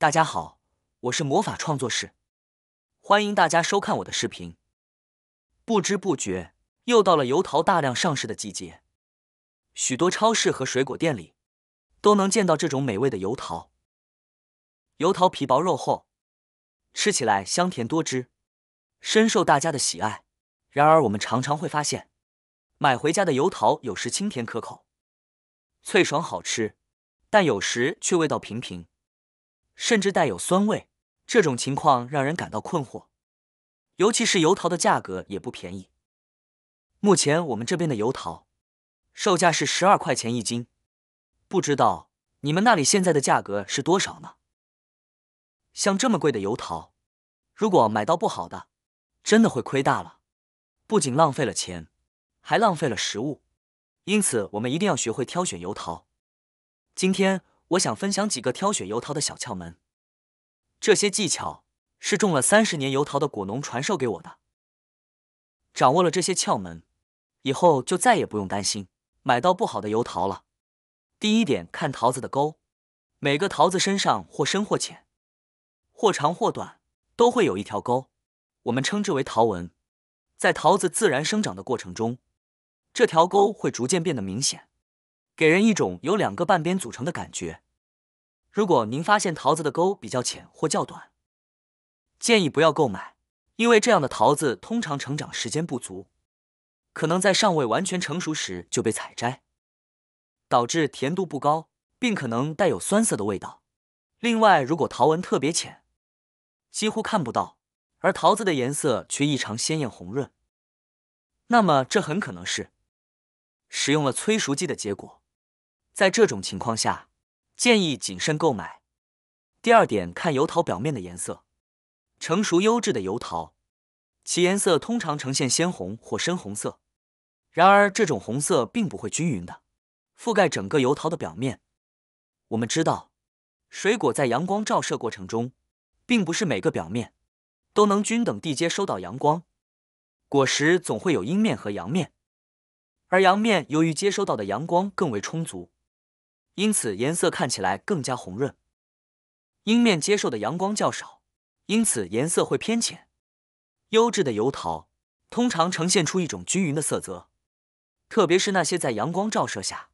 大家好，我是魔法创作室，欢迎大家收看我的视频。不知不觉，又到了油桃大量上市的季节，许多超市和水果店里都能见到这种美味的油桃。油桃皮薄肉厚，吃起来香甜多汁，深受大家的喜爱。然而，我们常常会发现，买回家的油桃有时清甜可口，脆爽好吃，但有时却味道平平，甚至带有酸味。这种情况让人感到困惑，尤其是油桃的价格也不便宜。目前我们这边的油桃售价是12块钱一斤，不知道你们那里现在的价格是多少呢？像这么贵的油桃，如果买到不好的，真的会亏大了，不仅浪费了钱，还浪费了食物。因此，我们一定要学会挑选油桃。今天我想分享几个挑选油桃的小窍门。这些技巧是种了30年油桃的果农传授给我的。掌握了这些窍门，以后就再也不用担心买到不好的油桃了。第一点，看桃子的沟。每个桃子身上或深或浅，或长或短，都会有一条沟，我们称之为桃纹。在桃子自然生长的过程中，这条沟会逐渐变得明显，给人一种由2个半边组成的感觉。如果您发现桃子的沟比较浅或较短，建议不要购买，因为这样的桃子通常成长时间不足，可能在尚未完全成熟时就被采摘，导致甜度不高，并可能带有酸涩的味道。另外，如果桃纹特别浅，几乎看不到，而桃子的颜色却异常鲜艳红润，那么这很可能是使用了催熟剂的结果。在这种情况下，建议谨慎购买。第二点，看油桃表面的颜色。成熟优质的油桃，其颜色通常呈现鲜红或深红色，然而这种红色并不会均匀的覆盖整个油桃的表面。我们知道，水果在阳光照射过程中，并不是每个表面都能均等地接收到阳光，果实总会有阴面和阳面，而阳面由于接收到的阳光更为充足，因此颜色看起来更加红润。阴面接受的阳光较少，因此颜色会偏浅。优质的油桃通常呈现出一种均匀的色泽，特别是那些在阳光照射下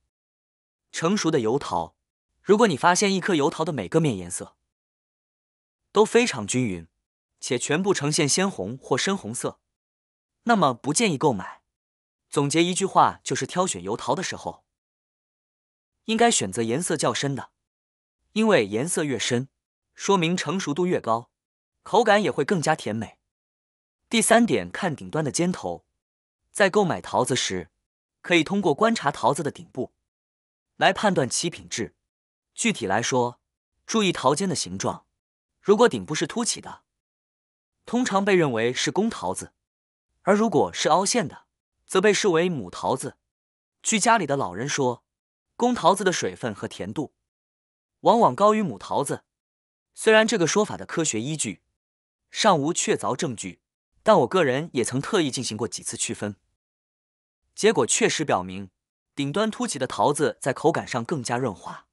成熟的油桃。如果你发现一颗油桃的每个面颜色都非常均匀，且全部呈现鲜红或深红色，那么不建议购买。总结一句话，就是挑选油桃的时候，应该选择颜色较深的，因为颜色越深，说明成熟度越高，口感也会更加甜美。第三点，看顶端的尖头。在购买桃子时，可以通过观察桃子的顶部来判断其品质。具体来说，注意桃尖的形状，如果顶部是凸起的，通常被认为是公桃子，而如果是凹陷的，则被视为母桃子。据家里的老人说，公桃子的水分和甜度往往高于母桃子。虽然这个说法的科学依据尚无确凿证据，但我个人也曾特意进行过几次区分，结果确实表明，顶端凸起的桃子在口感上更加润滑，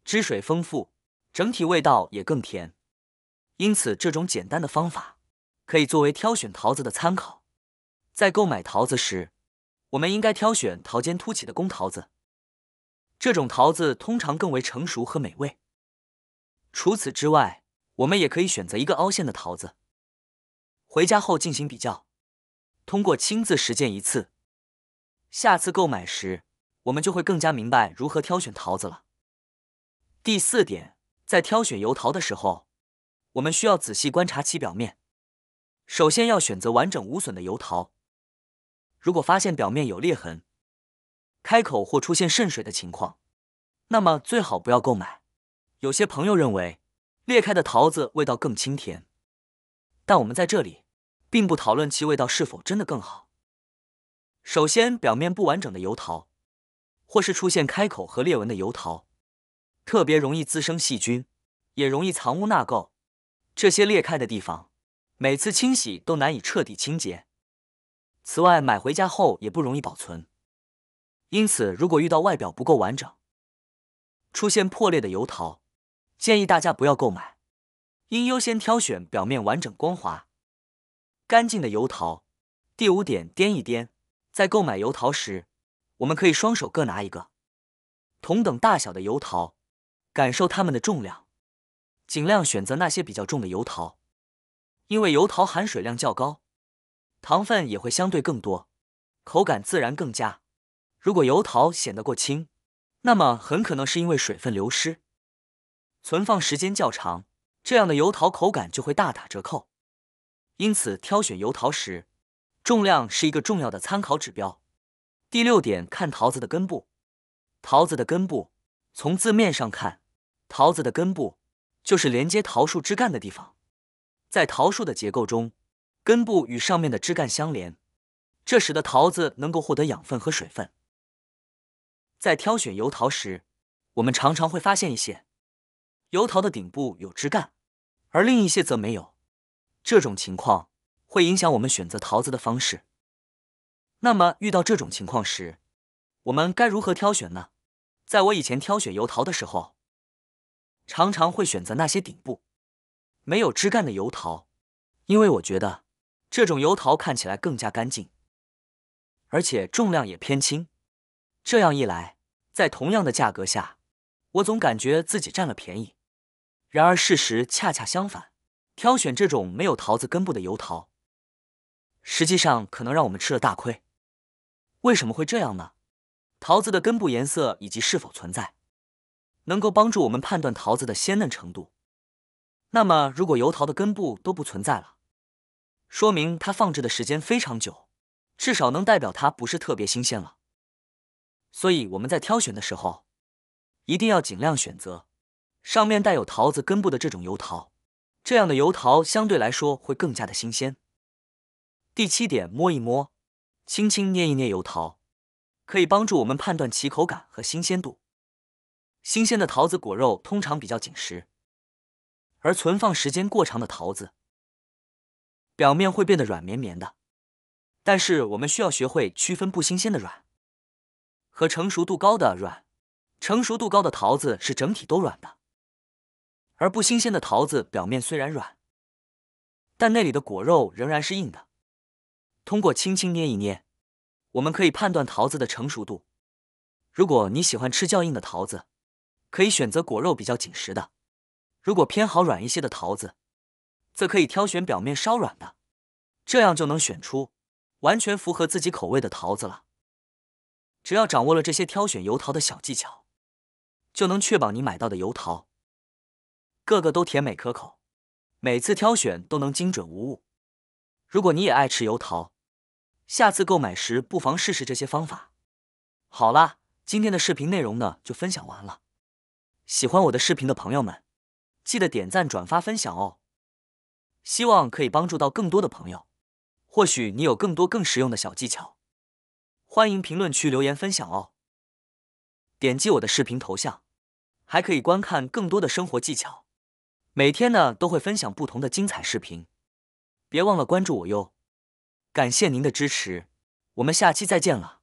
汁水丰富，整体味道也更甜。因此，这种简单的方法可以作为挑选桃子的参考。在购买桃子时，我们应该挑选桃尖凸起的公桃子，这种桃子通常更为成熟和美味。除此之外，我们也可以选择一个凹陷的桃子，回家后进行比较，通过亲自实践一次，下次购买时，我们就会更加明白如何挑选桃子了。第四点，在挑选油桃的时候，我们需要仔细观察其表面。首先要选择完整无损的油桃，如果发现表面有裂痕、开口或出现渗水的情况，那么最好不要购买。有些朋友认为裂开的桃子味道更清甜，但我们在这里并不讨论其味道是否真的更好。首先，表面不完整的油桃，或是出现开口和裂纹的油桃，特别容易滋生细菌，也容易藏污纳垢。这些裂开的地方，每次清洗都难以彻底清洁。此外，买回家后也不容易保存。因此，如果遇到外表不够完整、出现破裂的油桃，建议大家不要购买，应优先挑选表面完整光滑、干净的油桃。第5点，掂一掂。在购买油桃时，我们可以双手各拿一个同等大小的油桃，感受它们的重量，尽量选择那些比较重的油桃，因为油桃含水量较高，糖分也会相对更多，口感自然更佳。如果油桃显得过轻，那么很可能是因为水分流失，存放时间较长，这样的油桃口感就会大打折扣。因此，挑选油桃时，重量是一个重要的参考指标。第6点，看桃子的根部。桃子的根部，从字面上看，桃子的根部就是连接桃树枝干的地方。在桃树的结构中，根部与上面的枝干相连，这使得桃子能够获得养分和水分。在挑选油桃时，我们常常会发现一些油桃的顶部有枝干，而另一些则没有。这种情况会影响我们选择桃子的方式。那么遇到这种情况时，我们该如何挑选呢？在我以前挑选油桃的时候，常常会选择那些顶部没有枝干的油桃，因为我觉得这种油桃看起来更加干净，而且重量也偏轻。这样一来，在同样的价格下，我总感觉自己占了便宜。然而事实恰恰相反，挑选这种没有桃子根部的油桃，实际上可能让我们吃了大亏。为什么会这样呢？桃子的根部颜色以及是否存在，能够帮助我们判断桃子的鲜嫩程度。那么如果油桃的根部都不存在了，说明它放置的时间非常久，至少能代表它不是特别新鲜了。所以我们在挑选的时候，一定要尽量选择上面带有桃子根部的这种油桃，这样的油桃相对来说会更加的新鲜。第7点，摸一摸，轻轻捏一捏油桃，可以帮助我们判断其口感和新鲜度。新鲜的桃子果肉通常比较紧实，而存放时间过长的桃子表面会变得软绵绵的。但是我们需要学会区分不新鲜的软和成熟度高的软。成熟度高的桃子是整体都软的，而不新鲜的桃子表面虽然软，但内里的果肉仍然是硬的。通过轻轻捏一捏，我们可以判断桃子的成熟度。如果你喜欢吃较硬的桃子，可以选择果肉比较紧实的；如果偏好软一些的桃子，则可以挑选表面稍软的，这样就能选出完全符合自己口味的桃子了。只要掌握了这些挑选油桃的小技巧，就能确保你买到的油桃个个都甜美可口，每次挑选都能精准无误。如果你也爱吃油桃，下次购买时不妨试试这些方法。好啦，今天的视频内容呢就分享完了。喜欢我的视频的朋友们，记得点赞、转发、分享哦。希望可以帮助到更多的朋友。或许你有更多更实用的小技巧，欢迎评论区留言分享哦。点击我的视频头像，还可以观看更多的生活技巧。每天呢都会分享不同的精彩视频，别忘了关注我哟。感谢您的支持，我们下期再见了。